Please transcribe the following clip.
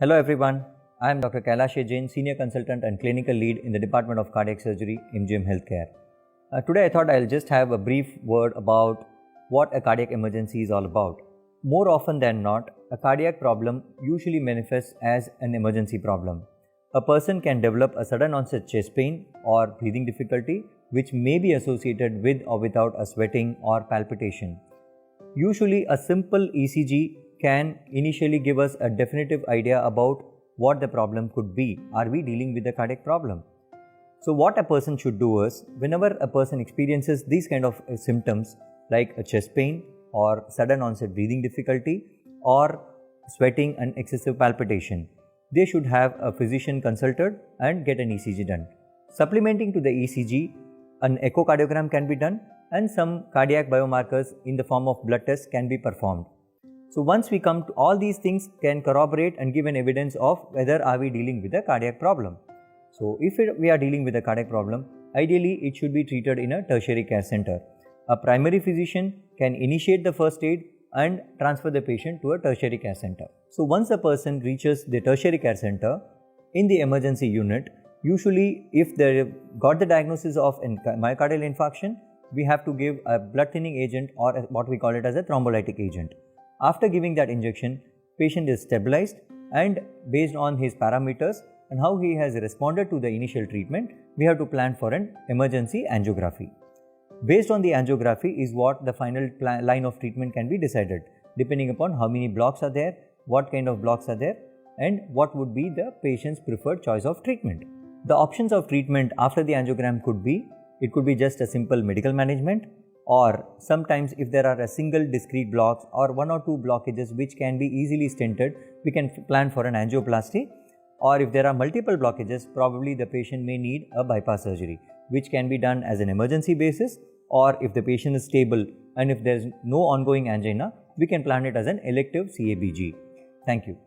Hello everyone, I am Dr. Kailash Jain, Senior Consultant and Clinical Lead in the Department of Cardiac Surgery, MGM Healthcare. Today I thought I'll just have a brief word about what a cardiac emergency is all about. More often than not, a cardiac problem usually manifests as an emergency problem. A person can develop a sudden onset chest pain or breathing difficulty which may be associated with or without a sweating or palpitation. Usually a simple ECG can initially give us a definitive idea about what the problem could be. Are we dealing with a cardiac problem? So what a person should do is, whenever a person experiences these kind of symptoms like a chest pain or sudden onset breathing difficulty or sweating and excessive palpitation, they should have a physician consulted and get an ECG done. Supplementing to the ECG, an echocardiogram can be done and some cardiac biomarkers in the form of blood tests can be performed. So once we come to all these things can corroborate and give an evidence of whether are we dealing with a cardiac problem. So if we are dealing with a cardiac problem, ideally it should be treated in a tertiary care center. A primary physician can initiate the first aid and transfer the patient to a tertiary care center. So once a person reaches the tertiary care center, in the emergency unit, usually if they got the diagnosis of myocardial infarction, we have to give a blood thinning agent or what we call it as a thrombolytic agent. After giving that injection, patient is stabilized and based on his parameters and how he has responded to the initial treatment, we have to plan for an emergency angiography. Based on the angiography is what the final line of treatment can be decided, depending upon how many blocks are there, what kind of blocks are there, and what would be the patient's preferred choice of treatment. The options of treatment after the angiogram could be, it could be just a simple medical management, or sometimes if there are a single discrete blocks or one or two blockages which can be easily stented, we can plan for an angioplasty, or if there are multiple blockages, probably the patient may need a bypass surgery, which can be done as an emergency basis, or if the patient is stable and if there is no ongoing angina, we can plan it as an elective CABG. Thank you.